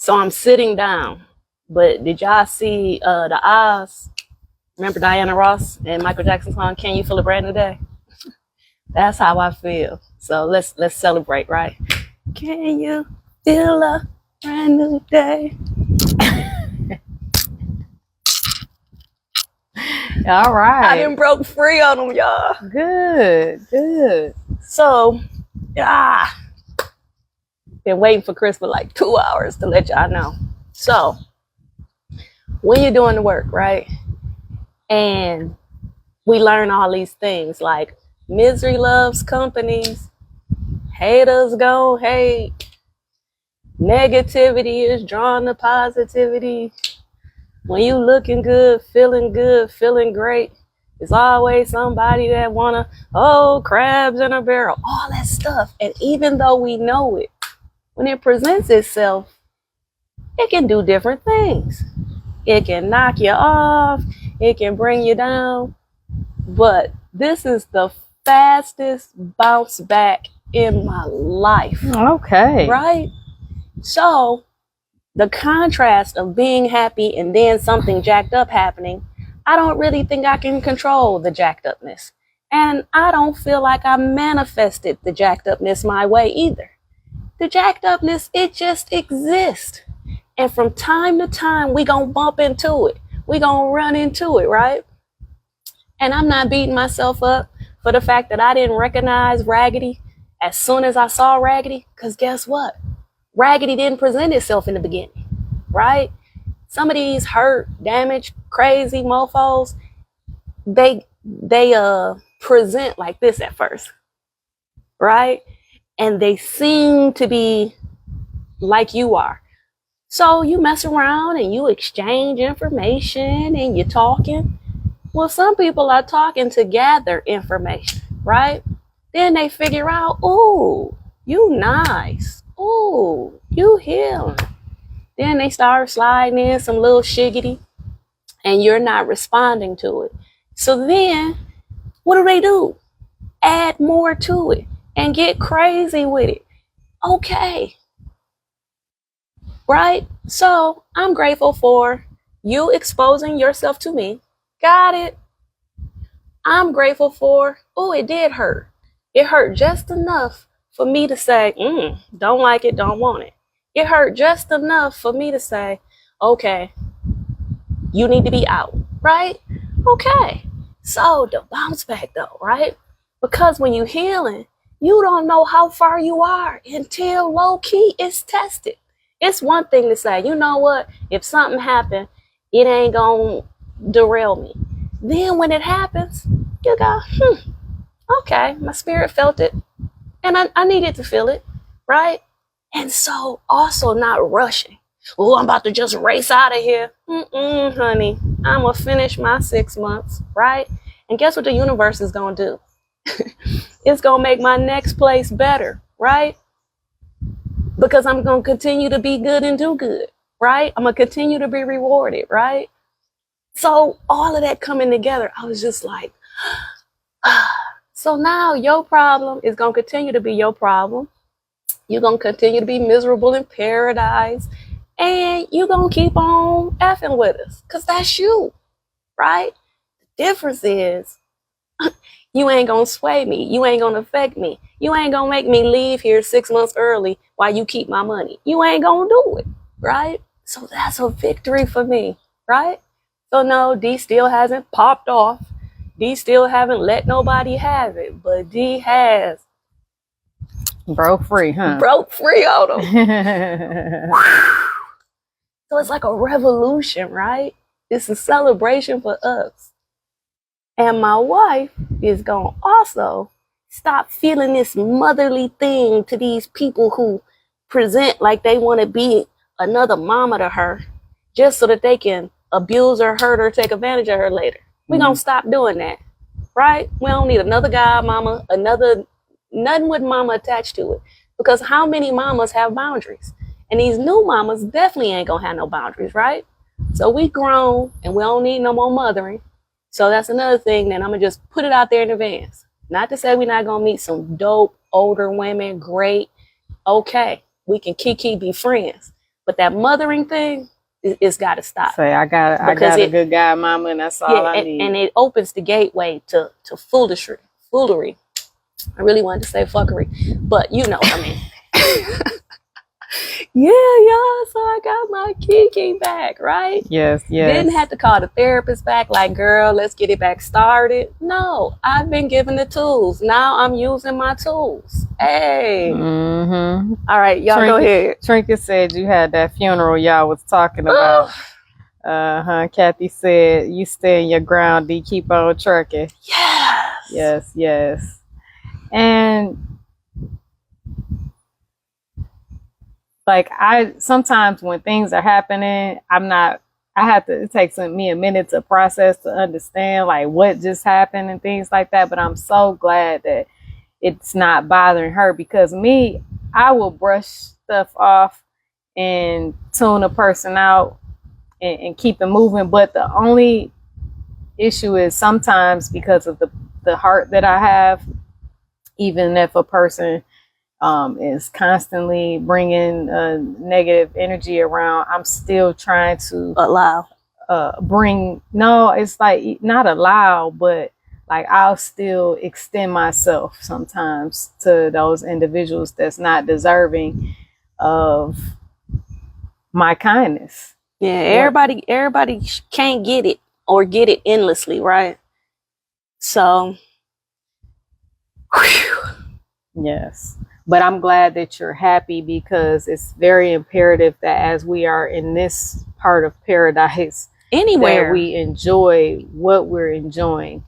So I'm sitting down. But did y'all see the Oz? Remember Diana Ross and Michael Jackson's song, Can You Feel a Brand New Day? That's how I feel. So let's celebrate, right? Can you feel a brand new day? All right. I done broke free on them, y'all. Good. So, been waiting for Chris for like 2 hours to let y'all know. So, when you're doing the work, right? And we learn all these things like misery loves companies, haters gon' hate, negativity is drawn to positivity. When you looking good, feeling great, it's always somebody that wanna, crabs in a barrel, all that stuff. And even though we know it, when it presents itself, it can do different things. It can knock you off, it can bring you down. But this is the fastest bounce back in my life. Okay. Right? So the contrast of being happy and then something jacked up happening, I don't really think I can control the jacked upness. And I don't feel like I manifested the jacked upness my way either. The jacked upness, it just exists. And from time to time, we gonna bump into it. We gonna run into it, right? And I'm not beating myself up for the fact that I didn't recognize Raggedy as soon as I saw Raggedy, because guess what? Raggedy didn't present itself in the beginning, right? Some of these hurt, damaged, crazy mofos, they present like this at first, right? And they seem to be like you are. So you mess around and you exchange information and you're talking. Well, some people are talking to gather information, right? Then they figure out, ooh, you nice. Ooh, you healing. Then they start sliding in some little shiggity and you're not responding to it. So then what do? Add more to it and get crazy with it. Okay. Right? So I'm grateful for you exposing yourself to me. Got it. I'm grateful for, it did hurt. It hurt just enough for me to say, don't like it, don't want it. It hurt just enough for me to say, okay, you need to be out, right? Okay. So the bounce back though, right? Because when you're healing, you don't know how far you are until low key it's tested. It's one thing to say, you know what? If something happened, it ain't gonna derail me. Then when it happens, you go, okay, my spirit felt it. And I needed to feel it, right? And so also not rushing. Oh, I'm about to just race out of here. Honey, I'm gonna finish my 6 months, right? And guess what the universe is gonna do? It's gonna make my next place better, right? Because I'm gonna continue to be good and do good, right? I'm gonna continue to be rewarded, right? So all of that coming together, I was just like, so now your problem is gonna continue to be your problem. You're gonna continue to be miserable in paradise, and you're gonna keep on effing with us, because that's you, right? The difference is, you ain't gonna sway me. You ain't gonna affect me. You ain't gonna make me leave here 6 months early while you keep my money. You ain't gonna do it, right? So that's a victory for me, right? So no, D still hasn't popped off. D still haven't let nobody have it, but D has broke free, huh? Broke free on them. So it's like a revolution, right? It's a celebration for us. And my wife is going to also stop feeling this motherly thing to these people who present like they want to be another mama to her just so that they can abuse her, hurt her, take advantage of her later. We're going to stop doing that, right? We don't need another guy mama, nothing with mama attached to it. Because how many mamas have boundaries? And these new mamas definitely ain't going to have no boundaries, right? So we grown and we don't need no more mothering. So that's another thing that I'm going to just put it out there in advance. Not to say we're not going to meet some dope older women, great. Okay, we can kiki be friends. But that mothering thing, it's got to stop. Say, I got a good guy, mama, and that's all I need. And it opens the gateway to foolery. I really wanted to say fuckery, but you know what I mean. Yeah, y'all. So I got my Kiki back, right? Yes. Didn't have to call the therapist back like, girl, let's get it back started. No, I've been given the tools. Now I'm using my tools. Hey. Mm-hmm. All right, y'all go ahead. Trinket said you had that funeral y'all was talking about. Kathy said you stay in your ground, D, keep on trucking. Yes. And like sometimes when things are happening, it takes me a minute to process, to understand like what just happened and things like that. But I'm so glad that it's not bothering her, because I will brush stuff off and tune a person out and keep it moving. But the only issue is sometimes because of the heart that I have, even if a person is constantly bringing negative energy around, I'm still trying to it's like not allow, but like I'll still extend myself sometimes to those individuals that's not deserving of my kindness. Yeah, everybody can't get it or get it endlessly, right? So, whew. Yes. But I'm glad that you're happy, because it's very imperative that as we are in this part of paradise, anywhere, that we enjoy what we're enjoying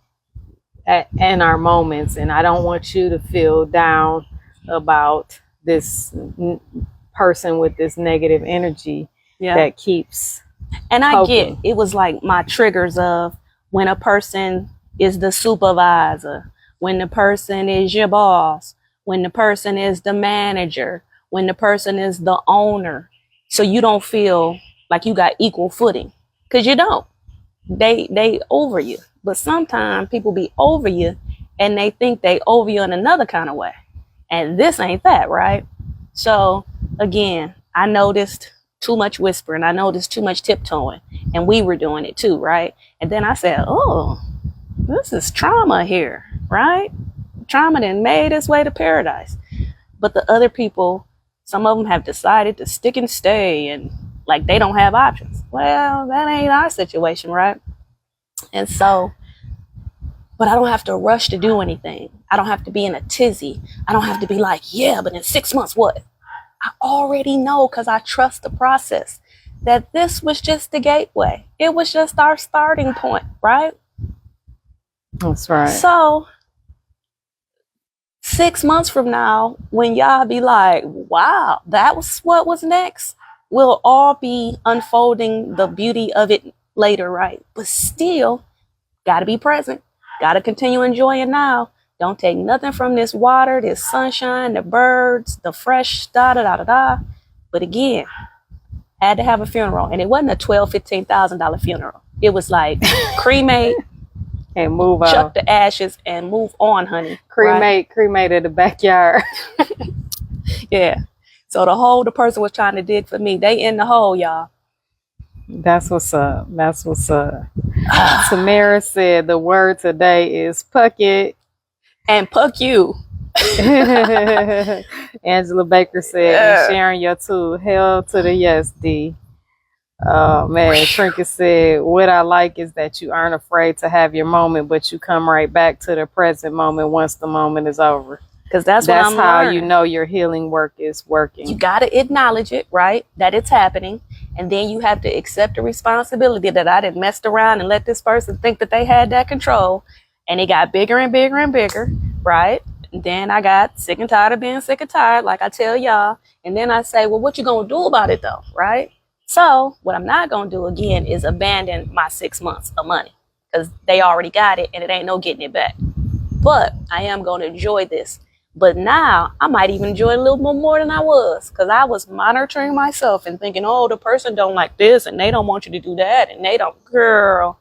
in our moments. And I don't want you to feel down about this person with this negative energy that keeps and I poking. get it was like my triggers of when a person is the supervisor, when the person is your boss, when the person is the manager, when the person is the owner. So you don't feel like you got equal footing, because you don't. They over you. But sometimes people be over you and they think they over you in another kind of way. And this ain't that, right? So again, I noticed too much whispering. I noticed too much tiptoeing. And we were doing it too, right? And then I said, oh, this is trauma here, right? Trauma then made its way to paradise. But the other people, some of them have decided to stick and stay, and like they don't have options. Well, that ain't our situation, right? And so, but I don't have to rush to do anything. I don't have to be in a tizzy. I don't have to be like, yeah, but in 6 months, what? I already know, because I trust the process, that this was just the gateway. It was just our starting point, right? That's right. So 6 months from now, when y'all be like, wow, that was what was next, we'll all be unfolding the beauty of it later, right? But still, gotta be present. Gotta continue enjoying now. Don't take nothing from this water, this sunshine, the birds, the fresh da-da-da-da-da. But again, had to have a funeral. And it wasn't a $12,000, $15,000 funeral. It was like cremate, and move on. Chuck the ashes and move on, honey. Cremate in the backyard. Yeah. So the person was trying to dig for me. They in the hole, y'all. That's what's up. Tamara said the word today is puck it. And puck you. Angela Baker said, and sharing your tool. Hell to the yes, D. Oh man, Trinket said, what I like is that you aren't afraid to have your moment, but you come right back to the present moment once the moment is over. Because that's how learning. You know your healing work is working. You got to acknowledge it, right? That it's happening. And then you have to accept the responsibility that I didn't mess around and let this person think that they had that control. And it got bigger and bigger and bigger, right? And then I got sick and tired of being sick and tired, like I tell y'all. And then I say, well, what you going to do about it though, right? So what I'm not going to do again is abandon my 6 months of money, because they already got it and it ain't no getting it back. But I am going to enjoy this. But now I might even enjoy it a little bit more than I was, because I was monitoring myself and thinking, oh, the person don't like this and they don't want you to do that. And they don't, girl,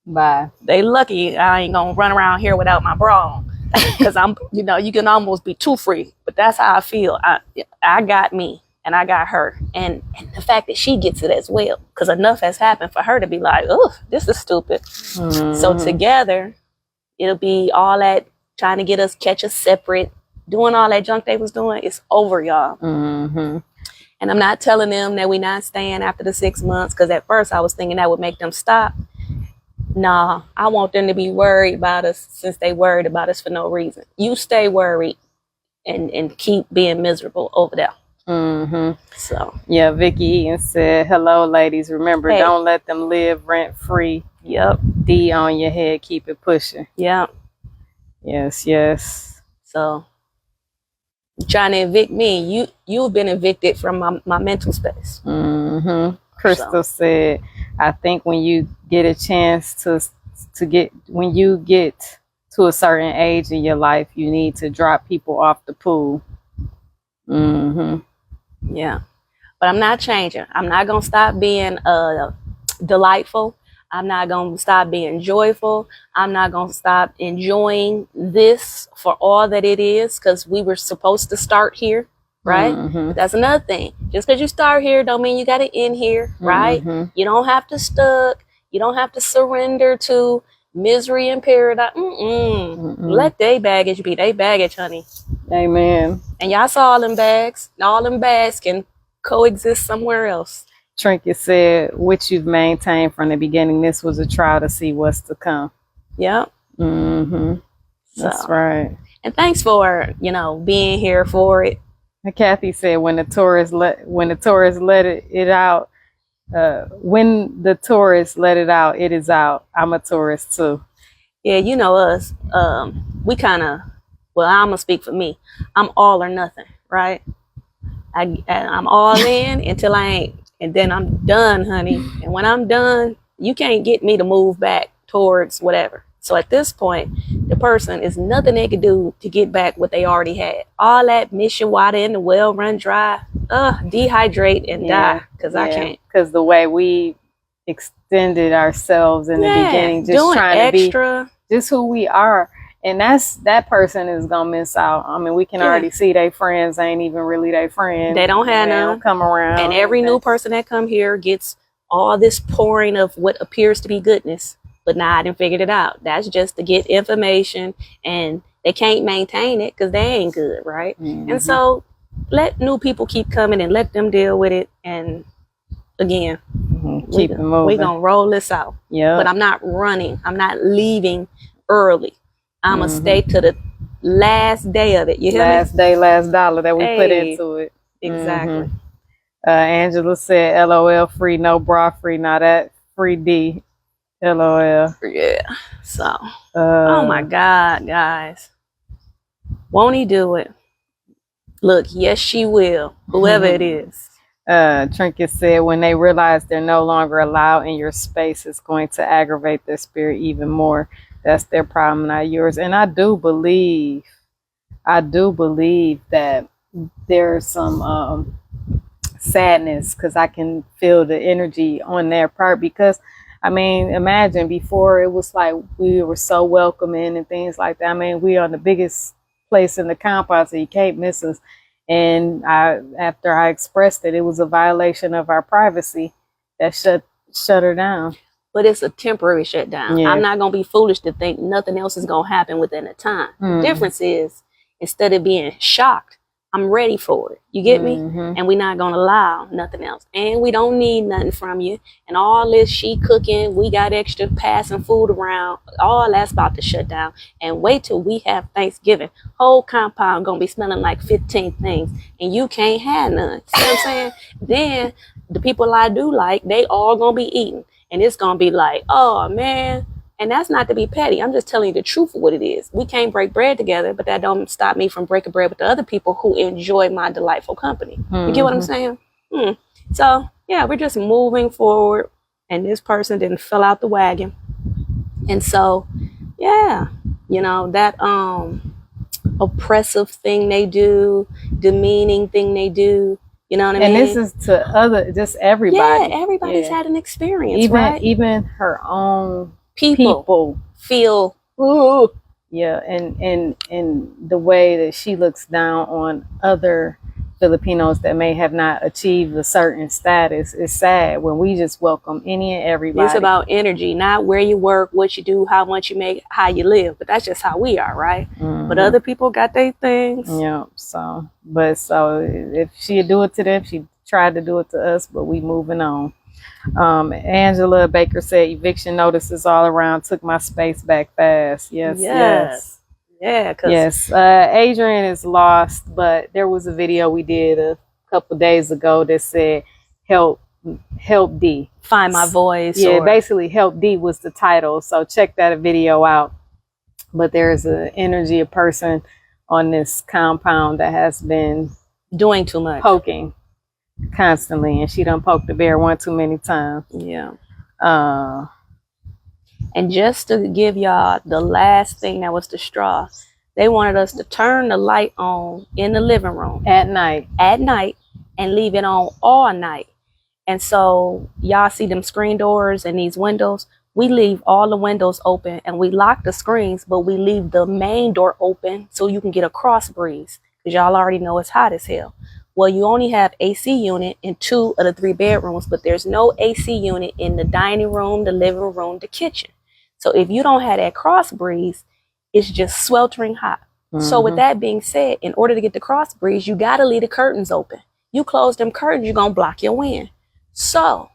bye. They lucky I ain't going to run around here without my bra on, because I'm, you can almost be too free. But that's how I feel. I got me. and I got her. And the fact that she gets it as well, because enough has happened for her to be like, oh, this is stupid. So together, it'll be all that trying to get us, catch us separate, doing all that junk they was doing. It's over, y'all. And I'm not telling them that we not staying after the 6 months, because at first I was thinking that would make them stop. Nah, I want them to be worried about us since they worried about us for no reason. You stay worried and keep being miserable over there. So yeah, Vicky Eaton said, hello ladies, remember, Hey. don't let them live rent free. yep, D on your head, keep it pushing. yep. Yes. So trying to evict me, you've been evicted from my mental space. Crystal said, I think when you get a chance when you get to a certain age in your life, you need to drop people off the pool. Yeah, but I'm not changing. I'm not gonna stop being delightful. I'm not gonna stop being joyful. I'm not gonna stop enjoying this for all that it is, because we were supposed to start here, right? But that's another thing. Just because you start here don't mean you got to end here, right? You don't have to stuck. You don't have to surrender to misery and paradise. Let they baggage be they baggage, honey. Amen. And y'all saw all them bags. All them bags can coexist somewhere else. Trinket said, which you've maintained from the beginning, this was a trial to see what's to come. Yep. That's right. And thanks for, being here for it. And Kathy said, when the tourists let it out, when the tourists let it out, it is out. I'm a tourist too. Yeah, you know us. We kind of, well, I'm gonna speak for me. I'm all or nothing, right? I'm all in until I ain't, and then I'm done, honey. And when I'm done, you can't get me to move back towards whatever. So at this point, the person is nothing they can do to get back what they already had. All that mission water in the well run dry. Dehydrate and die, because I can't. Because the way we extended ourselves in the beginning, just doing trying extra, to be just who we are. And that person is gonna miss out. I mean, we can already see their friends ain't even really their friends. They don't have none. Come around. And every new person that come here gets all this pouring of what appears to be goodness. But now I done figured it out. That's just to get information, and they can't maintain it because they ain't good, right? And so let new people keep coming and let them deal with it. And again, keep it moving. We're gonna roll this out. Yeah. But I'm not running. I'm not leaving early. I'm gonna stay to the last day of it. You hear last me? day, last dollar that we put into it. Exactly. Angela said, LOL free, no bra free, now that free D. LOL. Yeah. So, oh my God, guys. Won't he do it? Look, yes, she will. Whoever it is. Trinket said, when they realize they're no longer allowed in your space, it's going to aggravate their spirit even more. That's their problem, not yours. And I do believe that there's some sadness, because I can feel the energy on their part. Because I mean, imagine before it was like we were so welcoming and things like that. I mean, we are the biggest place in the compound, so you can't miss us. And after I expressed it, it was a violation of our privacy that shut her down. But it's a temporary shutdown. Yeah. I'm not going to be foolish to think nothing else is going to happen within a time. The difference is, instead of being shocked, I'm ready for it. You get me? And we're not going to allow nothing else. And we don't need nothing from you. And all this she cooking, we got extra passing food around, all that's about to shut down. And wait till we have Thanksgiving. Whole compound going to be smelling like 15 things. And you can't have none. See what I'm saying? Then the people I do like, they all going to be eating. And it's going to be like, oh, man. And that's not to be petty. I'm just telling you the truth of what it is. We can't break bread together, but that don't stop me from breaking bread with the other people who enjoy my delightful company. You get what I'm saying? So, yeah, we're just moving forward. And this person didn't fill out the wagon. And so, yeah, that oppressive thing they do, demeaning thing they do. You know what I mean? And this is to just everybody. Yeah, everybody's had an experience, even her own people feel. Yeah, and the way that she looks down on other Filipinos that may have not achieved a certain status. It's sad when we just welcome any and everybody. It's about energy, not where you work, what you do, how much you make, how you live. But that's just how we are, right? But other people got their things. Yeah. So if she'd do it to them, she tried to do it to us, but we moving on. Angela Baker said eviction notices all around, took my space back fast. Yes. Yeah. Yes. Adrian is lost, but there was a video we did a couple days ago that said help D. Find my voice. Yeah, basically help D was the title. So check that video out. But there's an energy, a person on this compound that has been doing too much, poking constantly, and she done poked the bear one too many times. Yeah. And just to give y'all the last thing that was the straw, they wanted us to turn the light on in the living room at night and leave it on all night. And so y'all see them screen doors and these windows. We leave all the windows open and we lock the screens, but we leave the main door open so you can get a cross breeze, because y'all already know it's hot as hell. Well, you only have AC unit in 2 of the 3 bedrooms, but there's no AC unit in the dining room, the living room, the kitchen. So if you don't have that cross breeze, it's just sweltering hot. So with that being said, in order to get the cross breeze, you got to leave the curtains open. You close them curtains, you're going to block your wind. So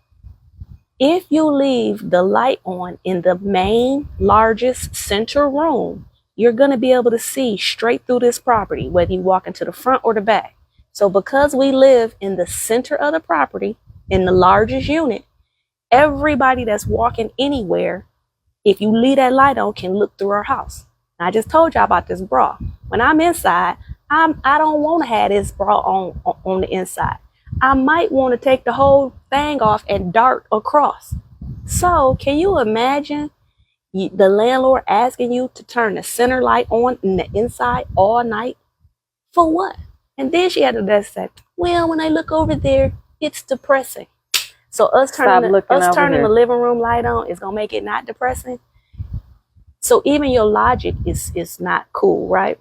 if you leave the light on in the main, largest center room, you're going to be able to see straight through this property, whether you walk into the front or the back. So because we live in the center of the property, in the largest unit, everybody that's walking anywhere, if you leave that light on, can look through our house. And I just told y'all about this bra. When I'm inside, I don't want to have this bra on the inside. I might want to take the whole thing off and dart across. So can you imagine the landlord asking you to turn the center light on in the inside all night? For what? And then she had to say, well, when I look over there, it's depressing. So us turning the living room light on is going to make it not depressing. So even your logic is not cool, right?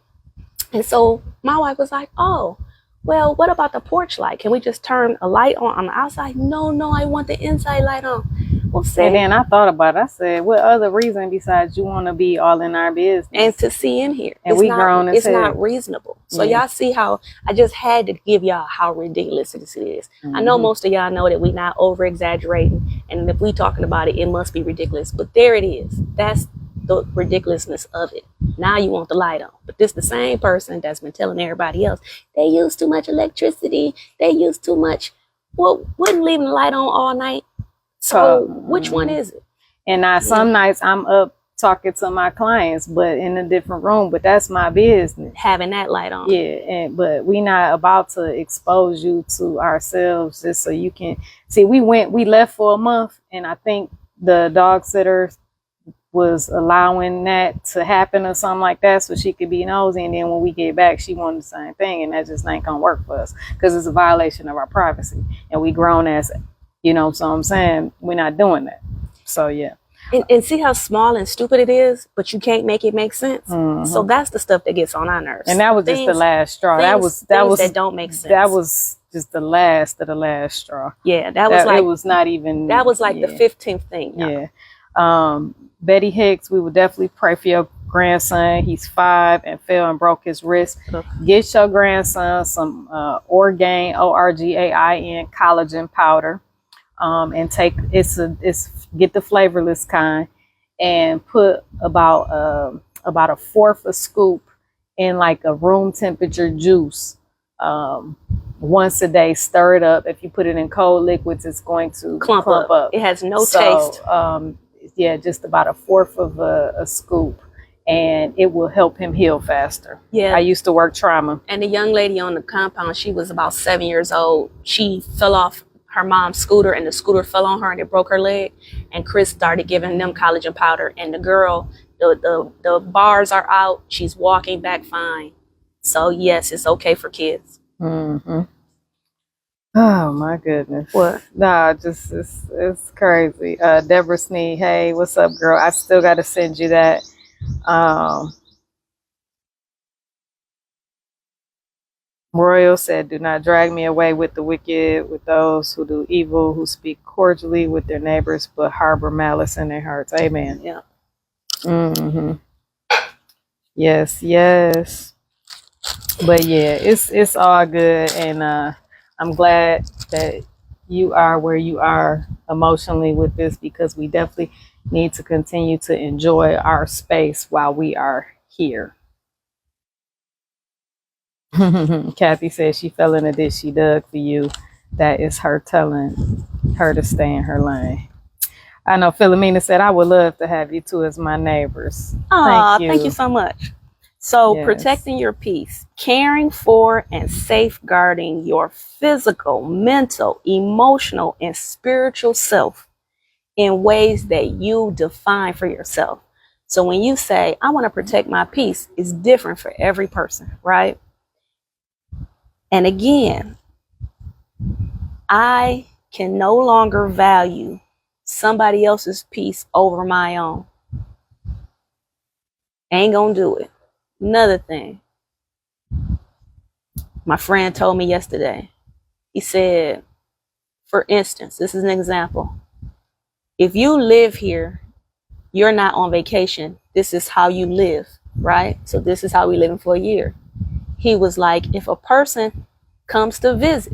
And so my wife was like, oh, well, what about the porch light? Can we just turn a light on the outside? No, I want the inside light on. Well, and then I thought about it. I said, what other reason besides you want to be all in our business? And to see in here. And we grown as hell. It's not reasonable. So y'all see how I just had to give y'all how ridiculous this is. I know most of y'all know that we're not over exaggerating. And if we talking about it, it must be ridiculous. But there it is. That's the ridiculousness of it. Now you want the light on. But this the same person that's been telling everybody else, they use too much electricity. They use too much. Well, wouldn't leaving the light on all night? So which one is it? And now some nights I'm up talking to my clients, but in a different room, but that's my business. Having that light on. Yeah, but we not about to expose you to ourselves just so you can see. We left for a month, and I think the dog sitter was allowing that to happen or something like that so she could be nosy, and then when we get back she wanted the same thing, and that just ain't gonna work for us because it's a violation of our privacy, and we grown as, you know, so I'm saying we're not doing that. So yeah. And see how small and stupid it is, but you can't make it make sense. So that's the stuff that gets on our nerves. And that was just the last straw. That was that don't make sense. That was just the last of the last straw. Yeah, that was like, it was not even. That was like the 15th thing. Y'all. Yeah. Betty Hicks, we would definitely pray for your grandson. He's 5 and fell and broke his wrist. Get your grandson some Orgain, Orgain collagen powder. And take get the flavorless kind and put about a fourth a scoop in like a room temperature juice once a day. Stir it up. If you put it in cold liquids, it's going to clump up. It has no taste. Yeah, just about a fourth of a scoop, and it will help him heal faster. Yeah, I used to work trauma. And the young lady on the compound, she was about 7 years old. She fell off her mom's scooter, and the scooter fell on her and it broke her leg. And Chris started giving them collagen powder, and the girl, the bars are out. She's walking back fine. So yes, it's okay for kids. Oh my goodness. What? Nah, just it's crazy. Deborah Sneed, hey, what's up, girl? I still gotta send you that. Royal said, "Do not drag me away with the wicked, with those who do evil, who speak cordially with their neighbors, but harbor malice in their hearts." Amen. Yeah. Mm-hmm. Yes, yes. But yeah, it's all good, and I'm glad that you are where you are emotionally with this, because we definitely need to continue to enjoy our space while we are here. Kathy says she fell in a ditch she dug for you. That is her telling her to stay in her lane. I know Philomena said, "I would love to have you two as my neighbors." Thank you so much. So Yes. protecting your peace, caring for and safeguarding your physical, mental, emotional, and spiritual self in ways that you define for yourself. So when you say, I want to protect my peace, it's different for every person, right? And again, I can no longer value somebody else's peace over my own. Ain't gonna do it. Another thing, my friend told me yesterday, he said, for instance, this is an example. If you live here, you're not on vacation. This is how you live, right? So this is how we living for a year. He was like, if a person comes to visit,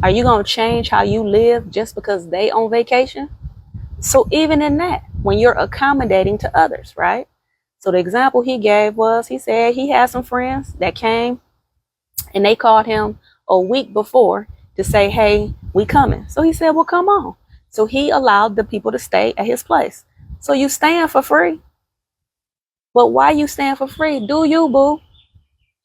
are you going to change how you live just because they on vacation? So even in that, when you're accommodating to others, right? So the example he gave was, he said he had some friends that came and they called him a week before to say, hey, we coming. So he said, well, come on. So he allowed the people to stay at his place. So you staying for free. But why you staying for free? Do you, boo?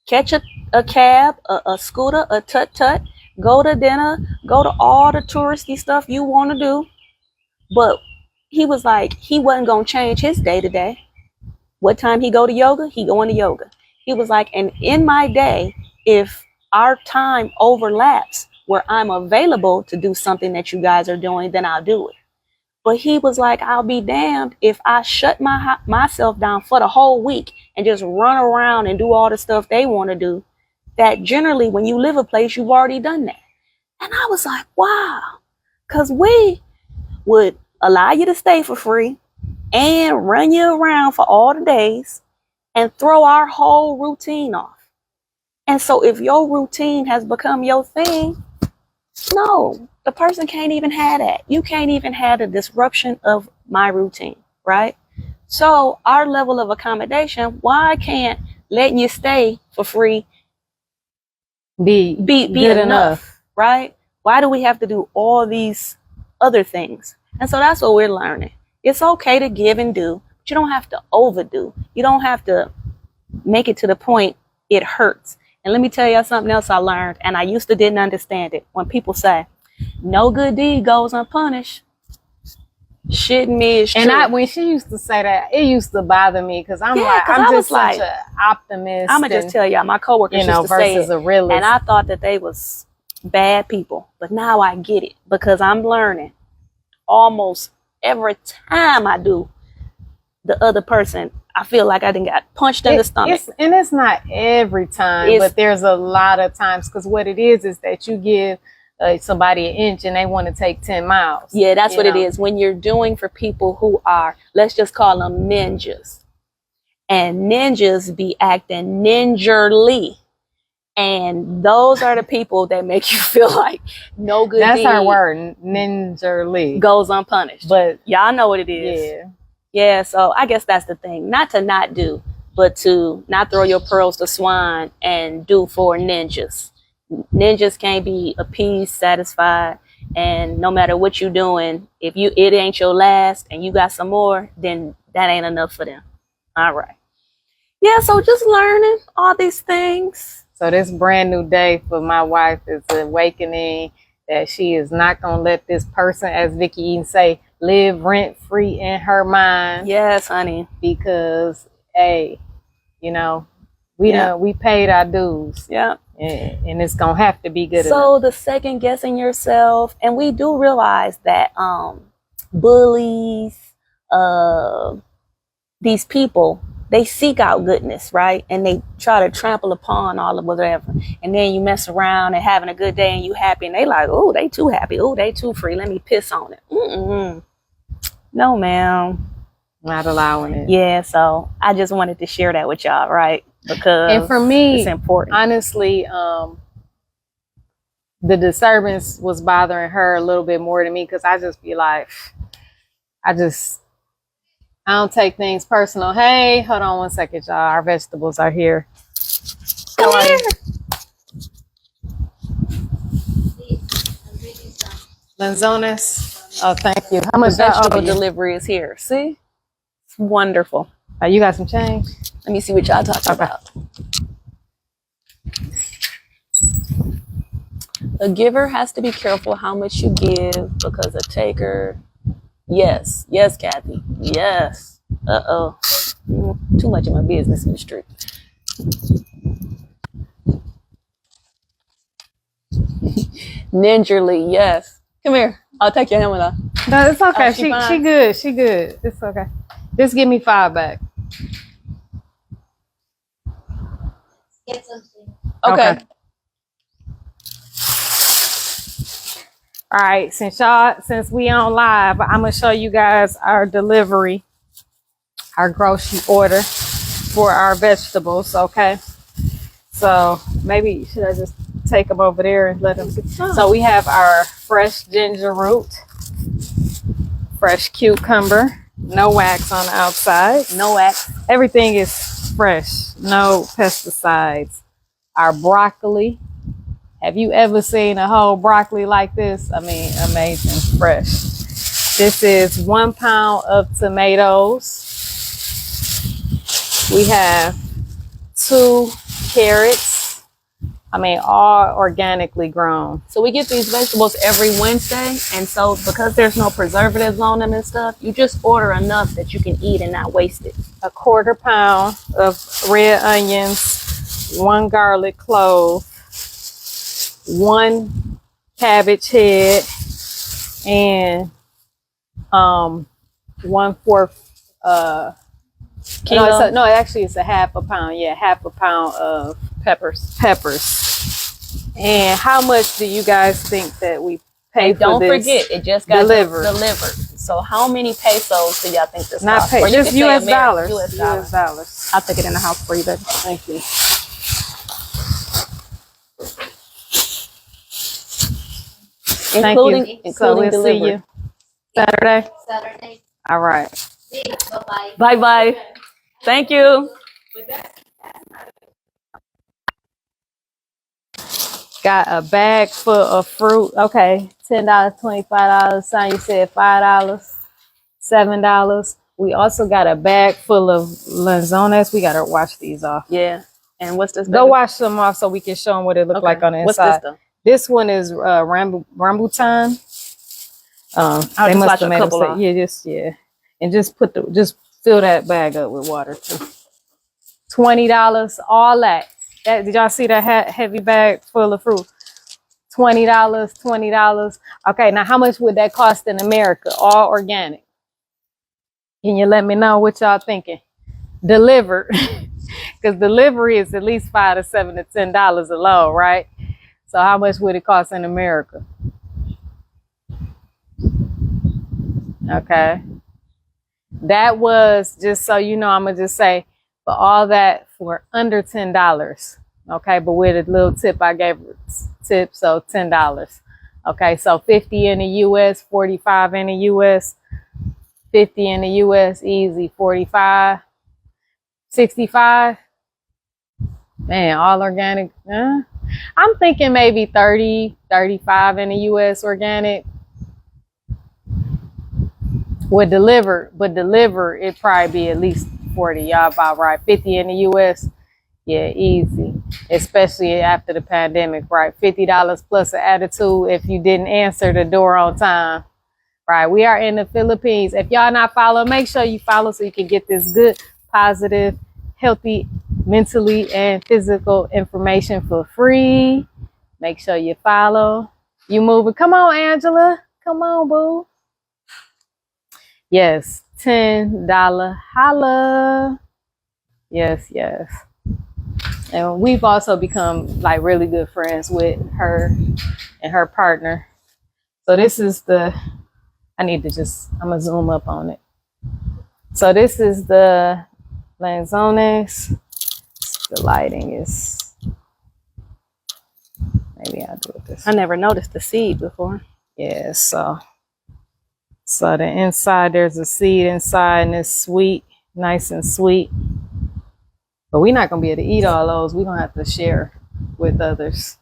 Catch a cab, a scooter, a tut-tut, go to dinner, go to all the touristy stuff you want to do. But he was like, he wasn't going to change his day to day. What time he go to yoga, he going to yoga. He was like, and in my day, if our time overlaps where I'm available to do something that you guys are doing, then I'll do it. But he was like, I'll be damned if I shut myself down for the whole week and just run around and do all the stuff they want to do. That generally, when you live a place, you've already done that. And I was like, wow, because we would allow you to stay for free and run you around for all the days and throw our whole routine off. And so if your routine has become your thing, no, the person can't even have that. You can't even have the disruption of my routine, right? So our level of accommodation, why can't letting you stay for free be good enough, right? Why do we have to do all these other things? And so that's what we're learning. It's okay to give and do, but you don't have to overdo. You don't have to make it to the point it hurts. And let me tell you something else I learned, and I used to didn't understand it. When people say, no good deed goes unpunished, shit me is true. And when she used to say that, it used to bother me, because I'm just such an optimist. I'm going to just tell y'all, my coworkers used to say it, a realist. and I thought that they was bad people. But now I get it, because I'm learning almost every time I do, the other person, I feel like I didn't got punched in the stomach. And it's not every time, but there's a lot of times, because what it is that you give somebody an inch and they want to take 10 miles. Yeah, that's what it is. When you're doing for people who are, let's just call them ninjas. And ninjas be acting ninjerly. And those are the people that make you feel like no good That's deed our word, ninjerly. Goes unpunished. But y'all know what it is. Yeah. Yeah, so I guess that's the thing. Not to not do, but to not throw your pearls to swine and do for ninjas. Ninjas can't be appeased, satisfied, and no matter what you're doing, if it ain't your last and you got some more, then that ain't enough for them. All right. Yeah, so just learning all these things. So this brand new day for my wife is awakening that she is not going to let this person, as Vicky Eaton say, live rent free in her mind. Yes, honey. Because, hey, we paid our dues. Yeah. And it's going to have to be good enough. So the second guessing yourself, and we do realize that bullies, these people, they seek out goodness, right? And they try to trample upon all of whatever. And then you mess around and having a good day and you happy and they like, oh, they too happy. Oh, they too free. Let me piss on it. Mm-mm. No, ma'am. Not allowing it. Yeah, so I just wanted to share that with y'all, right? Because And for me, it's important. honestly, the disturbance was bothering her a little bit more than me, because I just be like, I don't take things personal. Hey, hold on one second, y'all. Our vegetables are here. How are you? Lanzones. Oh, thank you. How The much that vegetable owe you? delivery is here. See? It's wonderful. Oh, you got some change? Let me see what y'all talking about. A giver has to be careful how much you give because a taker. Yes, yes, Kathy. Yes. Uh-oh. Too much of my business in the street. Ninjerly, yes. Come here. I'll take your hammer off. No, it's okay. Oh, she she fine? good. She good. It's okay. Just give me 5 back. Get something. Okay. All right, since we on live, I'm gonna show you guys our delivery, our grocery order for our vegetables. Okay, so maybe should I just take them over there and let them see? So we have our fresh ginger root, fresh cucumber, no wax on the outside, No wax. everything is fresh, no pesticides. Our broccoli. Have you ever seen a whole broccoli like this? I mean, amazing, fresh. This is 1 pound of tomatoes. We have 2 carrots. I mean, all organically grown. So we get these vegetables every Wednesday, and so because there's no preservatives on them and stuff, you just order enough that you can eat and not waste it. A 1/4 pound of red onions, 1 garlic clove, 1 cabbage head, and 1/4 Kilo? no, actually it's a 1/2 pound. Yeah, 1/2 pound of Peppers. And how much do you guys think that we pay And for don't this? forget, it just got delivered. delivered. So how many pesos do y'all think this Not costs? pay, Or you just can say US American, dollars. US dollars. US dollars. I'll take it in the house for you, baby. Thank you. Including, Thank you. including So we'll delivery. see you Saturday. Saturday. All right. Bye-bye. Bye-bye. Thank you. Got a bag full of fruit. Okay, $10, $25. Son, you said $5, $7. We also got a bag full of lanzones. We gotta wash these off. Yeah. And what's this? Go baby? wash them off so we can show them what it look Okay. like on the What's inside. this though? This one is rambutan. I'll They just must wash have a made them couple say, off. yeah, and just fill that bag up with water too. $20, all that. Did y'all see that heavy bag full of fruit? $20. Okay, now how much would that cost in America? All organic. Can you let me know what y'all thinking? Delivered, because delivery is at least $5 to $7 to $10 alone, right? So how much would it cost in America? Okay. That was, just so you know, I'm gonna just say, for all that for under $10. Okay, but with a little tip, I gave her tip, so $10. Okay, so 50 in the US, 45 in the US, 50 in the US, easy, 45, 65. Man, all organic. I'm thinking maybe 30, 35 in the US organic. Would deliver, but deliver it probably be at least 40. Y'all about right. 50 in the US. Yeah, easy. Especially after the pandemic, right? $50 plus an attitude if you didn't answer the door on time. Right. We are in the Philippines. If y'all not follow, make sure you follow so you can get this good, positive, healthy, mentally and physical information for free. Make sure you follow. You moving. Come on, Angela. Come on, boo. Yes, $10 holla. Yes, yes. And we've also become like really good friends with her and her partner. So this is the, I'm gonna zoom up on it. So this is the Lanzones. The lighting is, maybe I'll do it this I way. never noticed the seed before. Yeah, so the inside, there's a seed inside and it's sweet, nice and sweet. But we're not gonna be able to eat all those. We're gonna have to share with others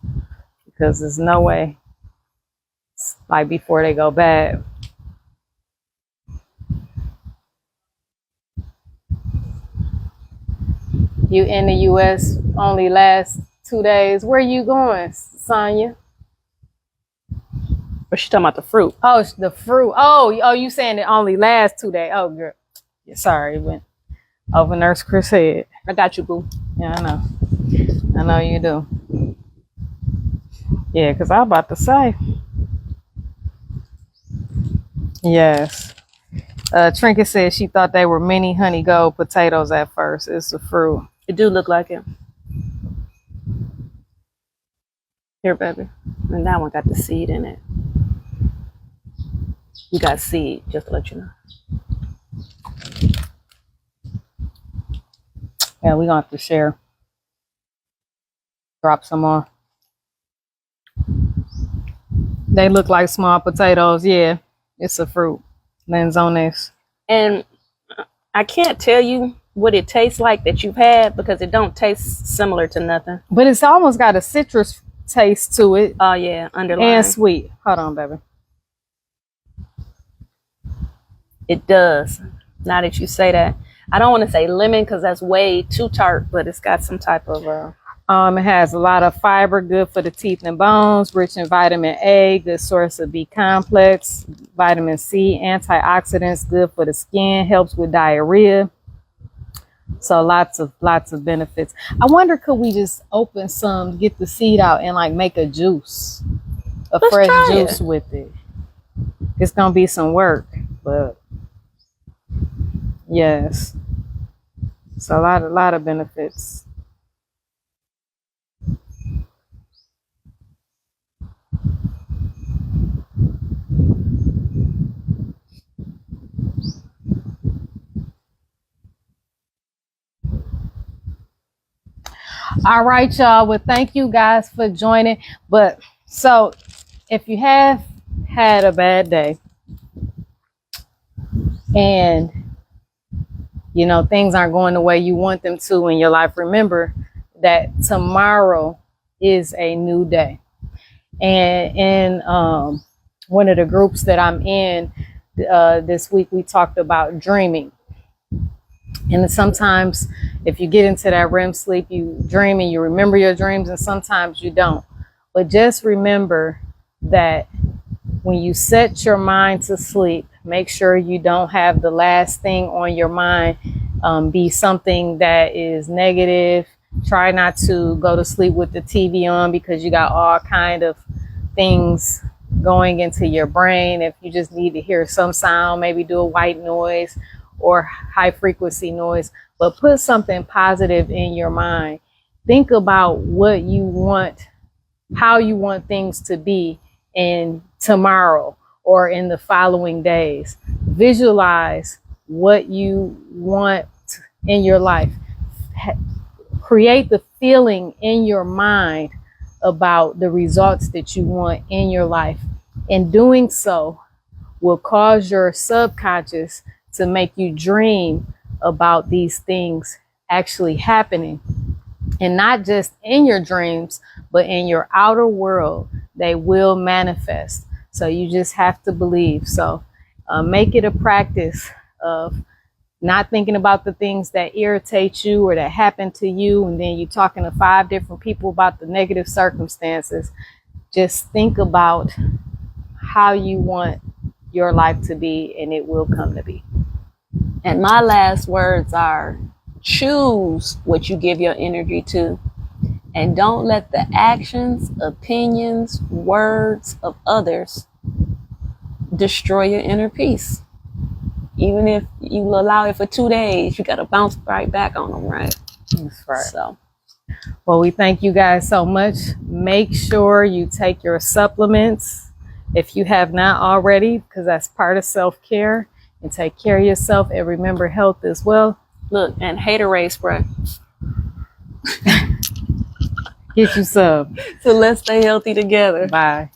because there's no way, like before they go bad. You in the US only last 2 days. Where you going, Sonya? But she talking about the fruit. Oh, the fruit. Oh, you saying it only lasts 2 days? Oh, girl. Yeah, sorry, it went over Nurse Chris' head. I got you, boo. Yeah, I know you do. Yeah, because I was about to say. Yes. Trinket said she thought they were mini honey gold potatoes at first. It's the fruit. It do look like it. Here, baby. And that one got the seed in it. You got seed, just to let you know. Yeah, we're going to have to share. Drop some more. They look like small potatoes. Yeah, it's a fruit. Lanzones. And I can't tell you what it tastes like that you've had because it don't taste similar to nothing. But it's almost got a citrus taste to it. Oh, yeah, underlying. And sweet. Hold on, baby. It does. Now that you say that. I don't want to say lemon because that's way too tart, but it's got some type of... It has a lot of fiber, good for the teeth and bones, rich in vitamin A, good source of B complex, vitamin C, antioxidants, good for the skin, helps with diarrhea. So lots of benefits. I wonder, could we just open some, get the seed out and like make a juice, a Let's fresh try juice it. with it. It's going to be some work, but yes. It's a lot of benefits. All right, y'all. Well, thank you guys for joining. But so if you have had a bad day and you know things aren't going the way you want them to in your life, remember that tomorrow is a new day. And in one of the groups that I'm in this week, we talked about dreaming. And sometimes if you get into that REM sleep, you dream and you remember your dreams, and sometimes you don't. But just remember that when you set your mind to sleep, make sure you don't have the last thing on your mind be something that is negative. Try not to go to sleep with the TV on because you got all kind of things going into your brain. If you just need to hear some sound, maybe do a white noise or high frequency noise, but put something positive in your mind. Think about what you want, how you want things to be in tomorrow or in the following days. Visualize what you want in your life. Create the feeling in your mind about the results that you want in your life. And doing so will cause your subconscious to make you dream about these things actually happening. And not just in your dreams, but in your outer world, they will manifest. So you just have to believe. So make it a practice of not thinking about the things that irritate you or that happen to you. And then you're talking to 5 different people about the negative circumstances. Just think about how you want your life to be, and it will come to be. And my last words are, choose what you give your energy to, and don't let the actions, opinions, words of others destroy your inner peace. Even if you allow it for 2 days, you got to bounce right back on them, right? That's right. So, Well, we thank you guys so much. Make sure you take your supplements if you have not already, because that's part of self-care. And take care of yourself, and remember, health is wealth. look, and haterade spray. Get you some. So let's stay healthy together. Bye.